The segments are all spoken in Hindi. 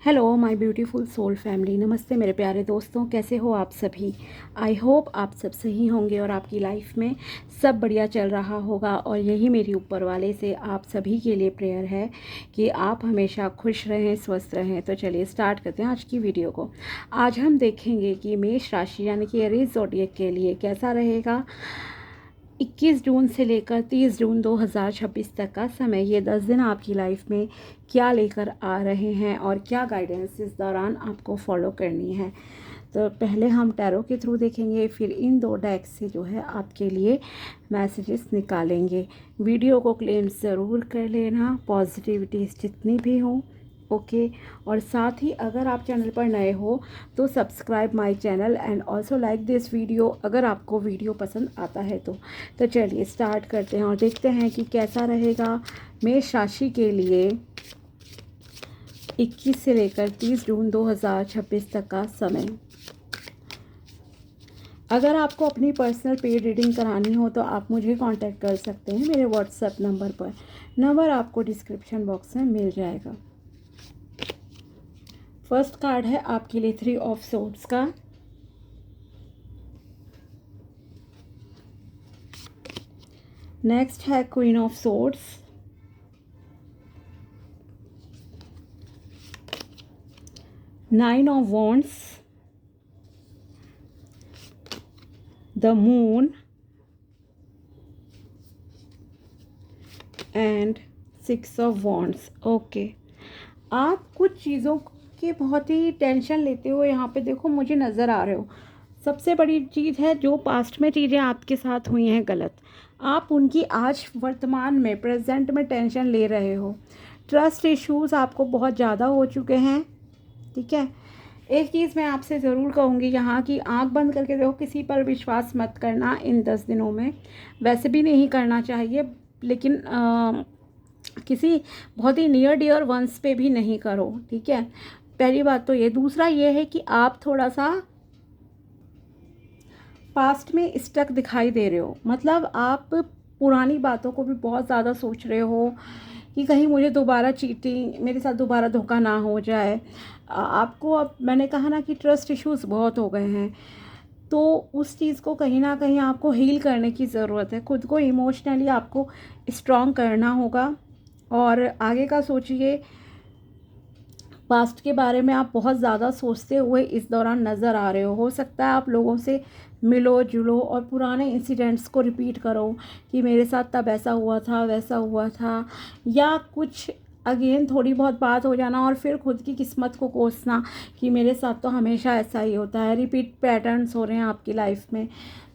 Hello my beautiful soul family. नमस्ते मेरे प्यारे दोस्तों, कैसे हो आप सभी। आई होप आप सब सही होंगे और आपकी लाइफ में सब बढ़िया चल रहा होगा। और यही मेरी ऊपर वाले से आप सभी के लिए प्रेयर है कि आप हमेशा खुश रहें, स्वस्थ रहें। तो चलिए स्टार्ट करते हैं आज की वीडियो को। आज हम देखेंगे कि मेष राशि यानी कि एरीज ज़ोडिएक के लिए कैसा रहेगा 21 जून से लेकर 30 जून 2026 तक का समय। ये 10 दिन आपकी लाइफ में क्या लेकर आ रहे हैं और क्या गाइडेंस इस दौरान आपको फॉलो करनी है। तो पहले हम टैरो के थ्रू देखेंगे, फिर इन दो डेक से जो है आपके लिए मैसेजेस निकालेंगे। वीडियो को क्लेम ज़रूर कर लेना, पॉजिटिविटीज़ जितनी भी हों, ओके। और साथ ही अगर आप चैनल पर नए हो तो subscribe my channel and also like this video अगर आपको वीडियो पसंद आता है तो चलिए स्टार्ट करते हैं और देखते हैं कि कैसा रहेगा मेष राशि के लिए 21 से लेकर 30 जून 2026 तक का समय। अगर आपको अपनी पर्सनल पेड रीडिंग करानी हो तो आप मुझे कांटेक्ट कर सकते हैं मेरे व्हाट्सएप नंबर पर। नंबर आपको डिस्क्रिप्शन बॉक्स में मिल जाएगा। फर्स्ट कार्ड है आपके लिए 3 ऑफ सोर्ड्स का। नेक्स्ट है queen of swords, nine of wands, the moon and 6 of wands. Okay, आप कुछ चीज़ों की बहुत ही टेंशन लेते हो यहाँ पे, देखो मुझे नज़र आ रहे हो। सबसे बड़ी चीज़ है जो पास्ट में चीज़ें आपके साथ हुई हैं गलत, आप उनकी आज वर्तमान में प्रेजेंट में टेंशन ले रहे हो। ट्रस्ट इश्यूज़ आपको बहुत ज़्यादा हो चुके हैं, ठीक है। एक चीज़ मैं आपसे ज़रूर कहूँगी यहाँ की, आंख बंद करके देखो, किसी पर विश्वास मत करना इन 10 दिनों में। वैसे भी नहीं करना चाहिए, लेकिन किसी बहुत ही नियर डियर वंस पे भी नहीं करो, ठीक है। पहली बात तो ये। दूसरा ये है कि आप थोड़ा सा पास्ट में स्टक दिखाई दे रहे हो, मतलब आप पुरानी बातों को भी बहुत ज़्यादा सोच रहे हो कि कहीं मुझे दोबारा चीटिंग, मेरे साथ दोबारा धोखा ना हो जाए। आपको, अब मैंने कहा ना कि ट्रस्ट इश्यूज़ बहुत हो गए हैं, तो उस चीज़ को कहीं ना कहीं आपको हील करने की ज़रूरत है। खुद को इमोशनली आपको स्ट्रॉन्ग करना होगा और आगे का सोचिए। पास्ट के बारे में आप बहुत ज़्यादा सोचते हुए इस दौरान नज़र आ रहे हो सकता है आप लोगों से मिलो जुलो और पुराने इंसिडेंट्स को रिपीट करो कि मेरे साथ तब ऐसा हुआ था, वैसा हुआ था, या कुछ अगेन थोड़ी बहुत बात हो जाना और फिर खुद की किस्मत को कोसना कि मेरे साथ तो हमेशा ऐसा ही होता है। रिपीट पैटर्न्स हो रहे हैं आपकी लाइफ में,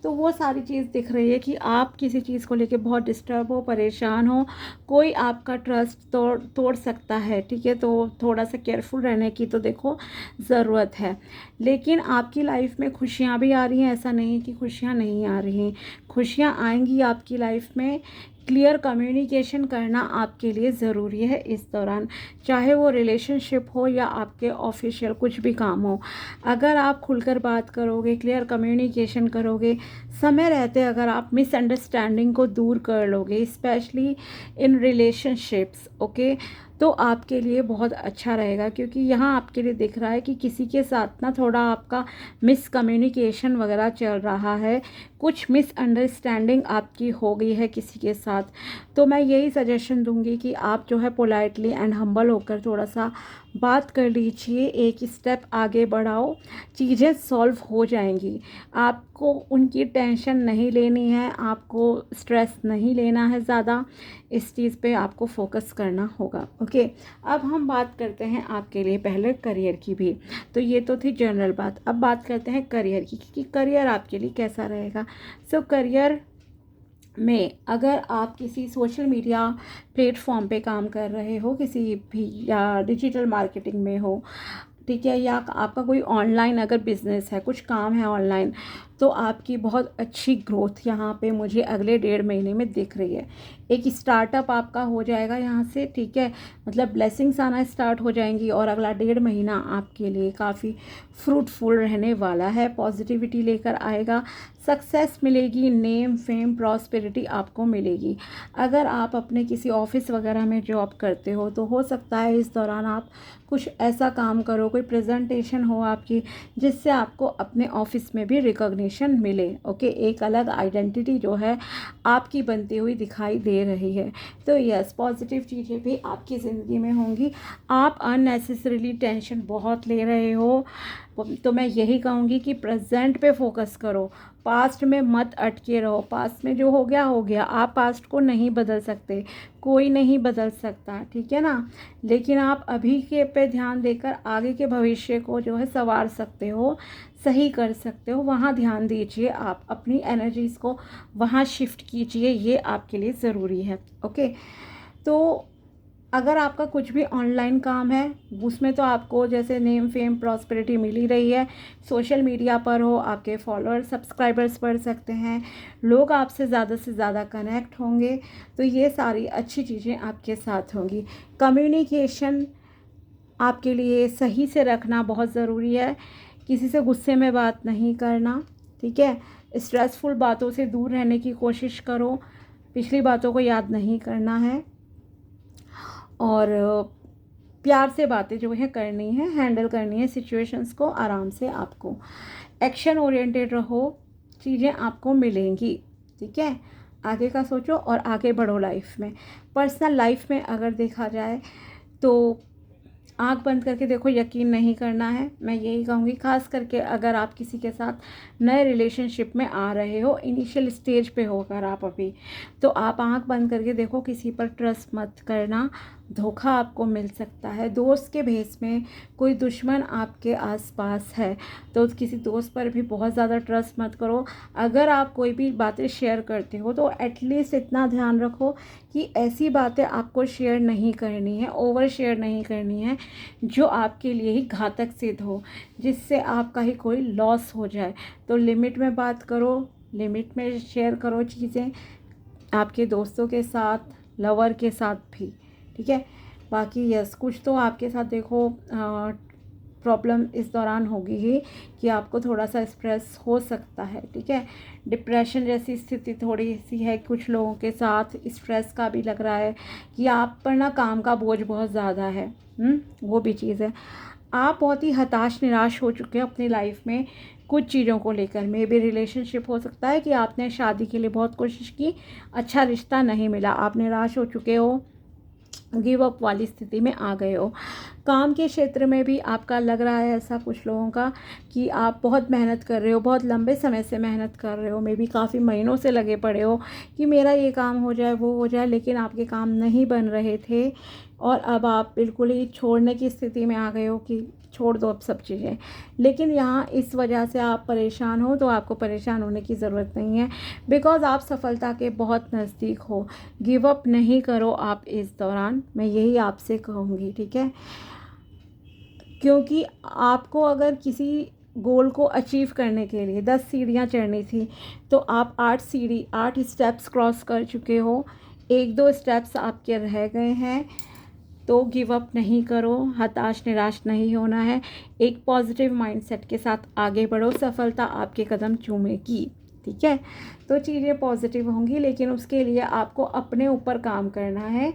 तो वो सारी चीज़ दिख रही है कि आप किसी चीज़ को लेके बहुत डिस्टर्ब हो, परेशान हो, कोई आपका ट्रस्ट तोड़ सकता है, ठीक है। तो थोड़ा सा केयरफुल रहने की तो देखो ज़रूरत है। लेकिन आपकी लाइफ में खुशियाँ भी आ रही हैं, ऐसा नहीं कि खुशियाँ नहीं आ रही हैं, खुशियाँ आएंगी आपकी लाइफ में। क्लियर कम्युनिकेशन करना आपके लिए ज़रूरी है इस दौरान, चाहे वो रिलेशनशिप हो या आपके ऑफिशियल कुछ भी काम हो। अगर आप खुलकर बात करोगे, क्लियर कम्युनिकेशन करोगे, समय रहते अगर आप मिसअंडरस्टैंडिंग को दूर कर लोगे, स्पेशली इन रिलेशनशिप्स, ओके, तो आपके लिए बहुत अच्छा रहेगा। क्योंकि यहाँ आपके लिए दिख रहा है कि किसी के साथ ना थोड़ा आपका मिसकम्युनिकेशन वगैरह चल रहा है, कुछ मिसअंडरस्टैंडिंग आपकी हो गई है किसी के साथ। तो मैं यही सजेशन दूंगी कि आप जो है पोलाइटली एंड हम्बल होकर थोड़ा सा बात कर लीजिए, एक स्टेप आगे बढ़ाओ, चीज़ें सॉल्व हो जाएंगी। आपको उनकी टेंशन नहीं लेनी है, आपको स्ट्रेस नहीं लेना है ज़्यादा, इस चीज़ पे आपको फोकस करना होगा, ओके। अब हम बात करते हैं आपके लिए पहले करियर की भी। तो ये तो थी जनरल बात, अब बात करते हैं करियर की कि करियर आपके लिए कैसा रहेगा। सो करियर में अगर आप किसी सोशल मीडिया प्लेटफॉर्म पे काम कर रहे हो, किसी भी, या डिजिटल मार्केटिंग में हो, ठीक है, या आपका कोई ऑनलाइन अगर बिजनेस है, कुछ काम है ऑनलाइन, तो आपकी बहुत अच्छी ग्रोथ यहाँ पे मुझे अगले 1.5 महीने में दिख रही है। एक स्टार्टअप आपका हो जाएगा यहाँ से, ठीक है, मतलब ब्लेसिंग्स आना स्टार्ट हो जाएंगी और अगला 1.5 महीना आपके लिए काफ़ी फ्रूटफुल रहने वाला है, पॉजिटिविटी लेकर आएगा, सक्सेस मिलेगी, नेम फेम प्रॉस्पेरिटी आपको मिलेगी। अगर आप अपने किसी ऑफिस वगैरह में जॉब करते हो तो हो सकता है इस दौरान आप कुछ ऐसा काम करो, कोई प्रेजेंटेशन हो आपकी, जिससे आपको अपने ऑफिस में भी रिकॉग्निशन मिले। ओके, एक अलग आइडेंटिटी जो है आपकी बनती हुई दिखाई दे रही है। तो यस, पॉजिटिव चीज़ें भी आपकी ज़िंदगी में होंगी। आप अननेसेसरीली टेंशन बहुत ले रहे हो, तो मैं यही कहूँगी कि प्रेजेंट पे फोकस करो, पास्ट में मत अटके रहो। पास्ट में जो हो गया हो गया, आप पास्ट को नहीं बदल सकते, कोई नहीं बदल सकता, ठीक है ना, लेकिन आप अभी के पे ध्यान देकर आगे के भविष्य को जो है संवार सकते हो, सही कर सकते हो। वहाँ ध्यान दीजिए, आप अपनी एनर्जीज़ को वहाँ शिफ्ट कीजिए, ये आपके लिए ज़रूरी है। ओके, तो अगर आपका कुछ भी ऑनलाइन काम है उसमें तो आपको जैसे नेम फेम प्रॉस्पेरिटी मिल ही रही है। सोशल मीडिया पर हो, आपके फॉलोअर्स सब्सक्राइबर्स बढ़ सकते हैं, लोग आपसे ज़्यादा से ज़्यादा कनेक्ट होंगे, तो ये सारी अच्छी चीज़ें आपके साथ होंगी। कम्युनिकेशन आपके लिए सही से रखना बहुत ज़रूरी है, किसी से गुस्से में बात नहीं करना, ठीक है, स्ट्रेसफुल बातों से दूर रहने की कोशिश करो, पिछली बातों को याद नहीं करना है, और प्यार से बातें जो है करनी है, हैंडल करनी है सिचुएशंस को आराम से। आपको एक्शन ओरिएंटेड रहो, चीज़ें आपको मिलेंगी, ठीक है। आगे का सोचो और आगे बढ़ो लाइफ में। पर्सनल लाइफ में अगर देखा जाए तो आँख बंद करके देखो, यकीन नहीं करना है, मैं यही कहूँगी। ख़ास करके अगर आप किसी के साथ नए रिलेशनशिप में आ रहे हो, इनिशियल स्टेज पे होकर आप अभी, तो आप आँख बंद करके देखो, किसी पर ट्रस्ट मत करना, धोखा आपको मिल सकता है। दोस्त के भेस में कोई दुश्मन आपके आसपास है, तो किसी दोस्त पर भी बहुत ज़्यादा ट्रस्ट मत करो। अगर आप कोई भी बातें शेयर करते हो तो एटलीस्ट इतना ध्यान रखो कि ऐसी बातें आपको शेयर नहीं करनी है, ओवर शेयर नहीं करनी है जो आपके लिए ही घातक सिद्ध हो, जिससे आपका ही कोई लॉस हो जाए। तो लिमिट में बात करो, लिमिट में शेयर करो चीज़ें, आपके दोस्तों के साथ, लवर के साथ भी, ठीक है। बाकी यस, कुछ तो आपके साथ देखो प्रॉब्लम इस दौरान होगी ही कि आपको थोड़ा सा स्ट्रेस हो सकता है, ठीक है। डिप्रेशन जैसी स्थिति थोड़ी सी है कुछ लोगों के साथ, स्ट्रेस का भी लग रहा है कि आप पर ना काम का बोझ बहुत ज़्यादा है, वो भी चीज़ है। आप बहुत ही हताश निराश हो चुके हैं अपनी लाइफ में कुछ चीज़ों को लेकर। मे बी रिलेशनशिप हो सकता है कि आपने शादी के लिए बहुत कोशिश की, अच्छा रिश्ता नहीं मिला, आप निराश हो चुके हो, गिव अप वाली स्थिति में आ गए हो। काम के क्षेत्र में भी आपका लग रहा है ऐसा कुछ लोगों का कि आप बहुत मेहनत कर रहे हो, बहुत लंबे समय से मेहनत कर रहे हो, मे बी काफ़ी महीनों से लगे पड़े हो कि मेरा ये काम हो जाए, वो हो जाए, लेकिन आपके काम नहीं बन रहे थे और अब आप बिल्कुल ही छोड़ने की स्थिति में आ गए हो कि छोड़ दो अब सब चीज़ें। लेकिन यहाँ इस वजह से आप परेशान हो, तो आपको परेशान होने की ज़रूरत नहीं है, बिकॉज़ आप सफलता के बहुत नज़दीक हो। गिव अप नहीं करो आप इस दौरान, मैं यही आपसे कहूँगी, ठीक है। क्योंकि आपको अगर किसी गोल को अचीव करने के लिए 10 सीढ़ियाँ चढ़नी थी, तो आप 8 स्टेप्स क्रॉस कर चुके हो, 1-2 स्टेप्स आपके रह गए हैं। तो गिव अप नहीं करो, हताश निराश नहीं होना है, एक पॉजिटिव माइंडसेट के साथ आगे बढ़ो, सफलता आपके कदम चूमेगी, ठीक है। तो चीज़ें पॉजिटिव होंगी, लेकिन उसके लिए आपको अपने ऊपर काम करना है,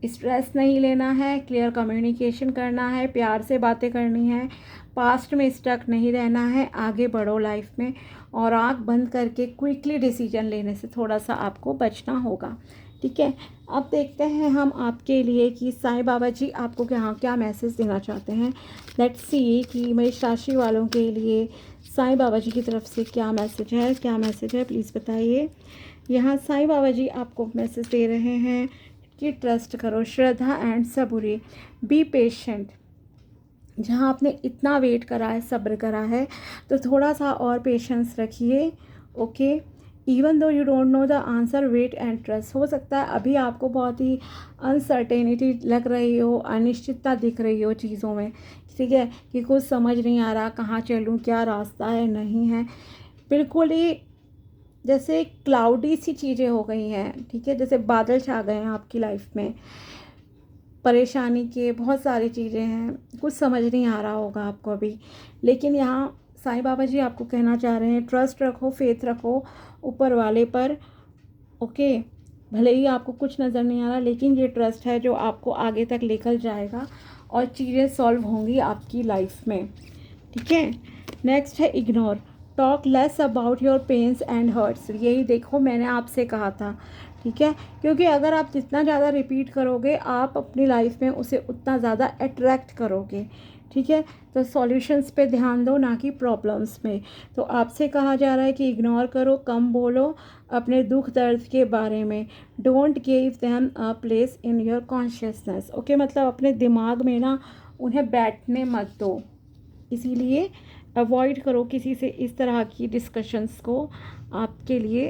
स्ट्रेस नहीं लेना है, क्लियर कम्युनिकेशन करना है, प्यार से बातें करनी है, पास्ट में स्टक नहीं रहना है, आगे बढ़ो लाइफ में। और आँख बंद करके क्विकली डिसीजन लेने से थोड़ा सा आपको बचना होगा, ठीक है। अब देखते हैं हम आपके लिए कि साईं बाबा जी आपको क्या क्या मैसेज देना चाहते हैं। लेट्स सी कि मेष राशि वालों के लिए साईं बाबा जी की तरफ से क्या मैसेज है, क्या मैसेज है, प्लीज़ बताइए। यहाँ साईं बाबा जी आपको मैसेज दे रहे हैं कि ट्रस्ट करो, श्रद्धा एंड सबूरी, बी पेशेंट। जहाँ आपने इतना वेट करा है, सब्र करा है, तो थोड़ा सा और पेशेंस रखिए, okay. Even though you don't know the answer, wait and trust. हो सकता है अभी आपको बहुत ही अनसर्टेनिटी लग रही हो, अनिश्चितता दिख रही हो चीज़ों में, ठीक है, कि कुछ समझ नहीं आ रहा, कहाँ चलूँ, क्या रास्ता है, नहीं है। बिल्कुल ही जैसे क्लाउडी सी चीज़ें हो गई हैं, ठीक है, जैसे बादल छा गए हैं आपकी लाइफ में, परेशानी के बहुत सारी चीज़ें हैं, कुछ समझ नहीं आ रहा होगा आपको अभी, लेकिन यहाँ साईं बाबा जी आपको कहना चाह रहे हैं ट्रस्ट रखो, फेथ रखो ऊपर वाले पर। ओके, भले ही आपको कुछ नज़र नहीं आ रहा, लेकिन ये ट्रस्ट है जो आपको आगे तक लेकर जाएगा और चीज़ें सॉल्व होंगी आपकी लाइफ में, ठीक है। नेक्स्ट है ignore, talk less about your pains and hurts. यही देखो मैंने आपसे कहा था, ठीक है, क्योंकि अगर आप जितना ज़्यादा रिपीट करोगे आप अपनी लाइफ में उसे उतना ज़्यादा अट्रैक्ट करोगे, ठीक है। तो सॉल्यूशंस पे ध्यान दो, ना कि प्रॉब्लम्स में। तो आपसे कहा जा रहा है कि इग्नोर करो, कम बोलो अपने दुख दर्द के बारे में। Don't give them a place in your consciousness. Okay, मतलब अपने दिमाग में ना उन्हें बैठने मत दो, इसीलिए अवॉइड करो किसी से इस तरह की डिस्कशंस को, आपके लिए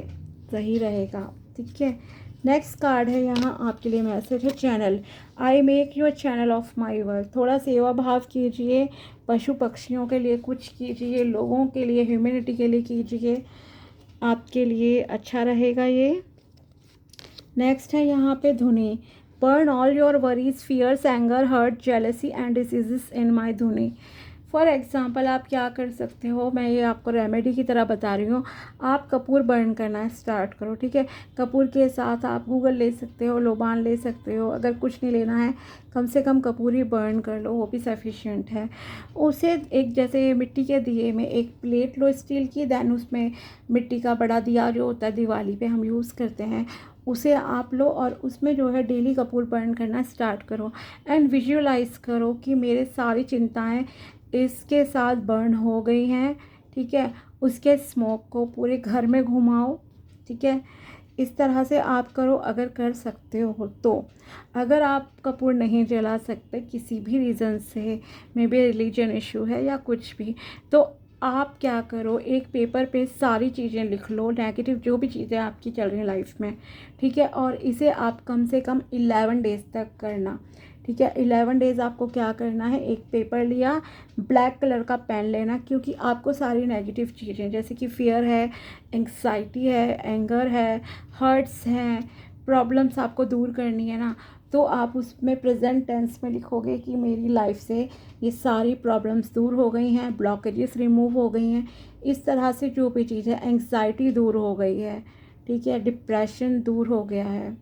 सही रहेगा, ठीक है। नेक्स्ट कार्ड है यहाँ आपके लिए मैसेज है channel, I make you a channel of my world. थोड़ा सेवा भाव कीजिए, पशु पक्षियों के लिए कुछ कीजिए, लोगों के लिए, ह्यूमैनिटी के लिए कीजिए, आपके लिए अच्छा रहेगा ये। नेक्स्ट है यहाँ पे धुनी, burn all your worries, fears, anger, hurt, jealousy and diseases in my धुनी। फॉर एग्ज़ाम्पल आप क्या कर सकते हो, मैं ये आपको रेमेडी की तरह बता रही हूँ। आप कपूर बर्न करना स्टार्ट करो, ठीक है। कपूर के साथ आप गूगल ले सकते हो, लोबान ले सकते हो, अगर कुछ नहीं लेना है कम से कम कपूर ही बर्न कर लो, वो भी सफिशिएंट है। उसे एक जैसे मिट्टी के दिए में एक प्लेट लो स्टील की, दैन उसमें मिट्टी का बड़ा दिया जो होता है दिवाली पे हम यूज़ करते हैं, उसे आप लो और उसमें जो है डेली कपूर बर्न करना स्टार्ट करो एंड विजुअलाइज करो कि मेरे सारी चिंताएं इसके साथ बर्न हो गई हैं, ठीक है। उसके स्मोक को पूरे घर में घुमाओ, ठीक है। इस तरह से आप करो अगर कर सकते हो तो। अगर आप कपूर नहीं जला सकते किसी भी रीज़न से, मे बी रिलीजन इशू है या कुछ भी, तो आप क्या करो, एक पेपर पे सारी चीज़ें लिख लो, नेगेटिव जो भी चीज़ें आपकी चल रही हैं लाइफ में, ठीक है, और इसे आप कम से कम 11 डेज़ तक करना, ठीक है। 11 डेज़ आपको क्या करना है, एक पेपर लिया, ब्लैक कलर का पेन लेना, क्योंकि आपको सारी नेगेटिव चीज़ें जैसे कि फियर है, एंग्जाइटी है, एंगर है, हर्ट्स हैं, प्रॉब्लम्स आपको दूर करनी है ना, तो आप उसमें प्रेजेंट टेंस में लिखोगे कि मेरी लाइफ से ये सारी प्रॉब्लम्स दूर हो गई हैं, ब्लॉकेजेस रिमूव हो गई हैं, इस तरह से जो भी चीज़ है, एंग्जाइटी दूर हो गई है, ठीक है, डिप्रेशन दूर हो गया है,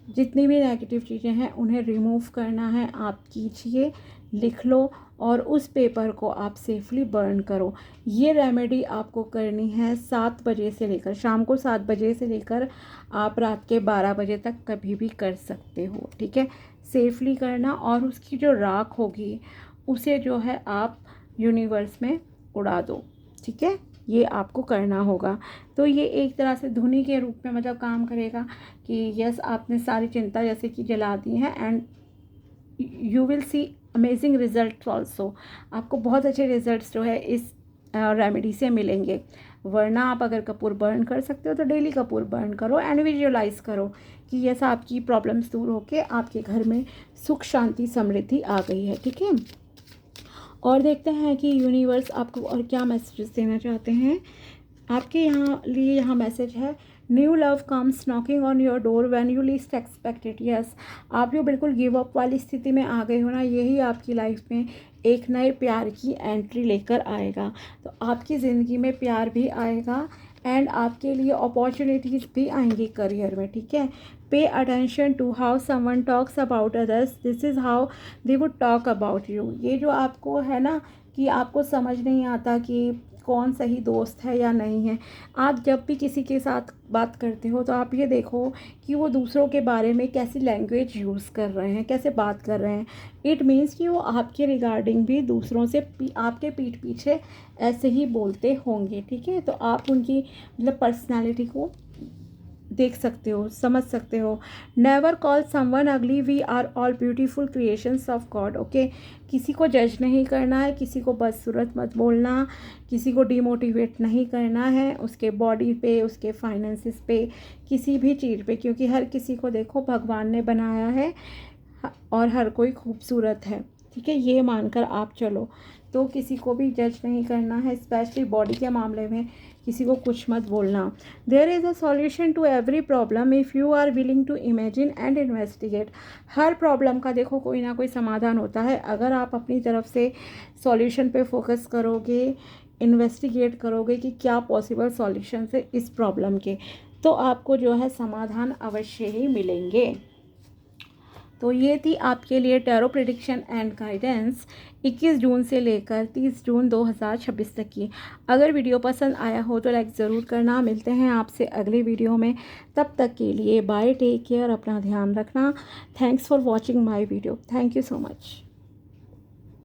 जितनी भी नेगेटिव चीज़ें हैं उन्हें रिमूव करना है, आप कीजिए, लिख लो और उस पेपर को आप सेफली बर्न करो। ये रेमेडी आपको करनी है 7 बजे से लेकर, शाम को 7 बजे से लेकर आप रात के 12 बजे तक कभी भी कर सकते हो, ठीक है। सेफली करना और उसकी जो राख होगी उसे जो है आप यूनिवर्स में उड़ा दो, ठीक है। ये आपको करना होगा। तो ये एक तरह से धुनी के रूप में मतलब काम करेगा कि यस आपने सारी चिंता जैसे कि जला दी है and you will see amazing result also. आपको बहुत अच्छे रिजल्ट्स जो है इस रेमेडी से मिलेंगे। वरना आप अगर कपूर बर्न कर सकते हो तो डेली कपूर बर्न करो एंड विजुअलाइज करो कि यस आपकी प्रॉब्लम्स दूर होके आपके घर में सुख शांति समृद्धि आ गई है, ठीक है। और देखते हैं कि यूनिवर्स आपको और क्या मैसेजेस देना चाहते हैं। आपके यहाँ लिए यहाँ मैसेज है, new love comes knocking on your door when you least expect it. Yes, आप जो बिल्कुल गिव अप वाली स्थिति में आ गए हो ना, यही आपकी लाइफ में एक नए प्यार की एंट्री लेकर आएगा। तो आपकी ज़िंदगी में प्यार भी आएगा एंड आपके लिए अपॉर्चुनिटीज़ भी आएंगी करियर में, ठीक है। Pay attention to how someone talks about others, this is how they would talk about you. ये जो आपको है ना कि आपको समझ नहीं आता कि कौन सही दोस्त है या नहीं है, आप जब भी किसी के साथ बात करते हो तो आप ये देखो कि वो दूसरों के बारे में कैसी लैंग्वेज यूज़ कर रहे हैं, कैसे बात कर रहे हैं। इट मीन्स कि वो आपके रिगार्डिंग भी दूसरों से आपके पीठ पीछे ऐसे ही बोलते होंगे, ठीक है। तो आप उनकी मतलब पर्सनैलिटी को देख सकते हो, समझ सकते हो। Never call someone ugly, we are all beautiful creations of God. Okay, किसी को जज नहीं करना है, किसी को बदसूरत मत बोलना, किसी को डिमोटिवेट नहीं करना है उसके बॉडी पे, उसके फाइनेंसिस पे, किसी भी चीज़ पे, क्योंकि हर किसी को देखो भगवान ने बनाया है और हर कोई खूबसूरत है, ठीक है, ये मानकर आप चलो। तो किसी को भी जज नहीं करना है, स्पेशली बॉडी के मामले में किसी को कुछ मत बोलना। There is a solution to every problem if you are willing to imagine and investigate. हर प्रॉब्लम का देखो कोई ना कोई समाधान होता है। अगर आप अपनी तरफ से सॉल्यूशन पे फोकस करोगे, इन्वेस्टिगेट करोगे कि क्या पॉसिबल सॉल्यूशन है इस प्रॉब्लम के, तो आपको जो है समाधान अवश्य ही मिलेंगे। तो ये थी आपके लिए टैरो प्रेडिक्शन एंड गाइडेंस 21 जून से लेकर 30 जून 2026 तक की। अगर वीडियो पसंद आया हो तो लाइक ज़रूर करना। मिलते हैं आपसे अगले वीडियो में, तब तक के लिए बाय, टेक केयर, अपना ध्यान रखना। Thanks for watching my video. Thank you so much.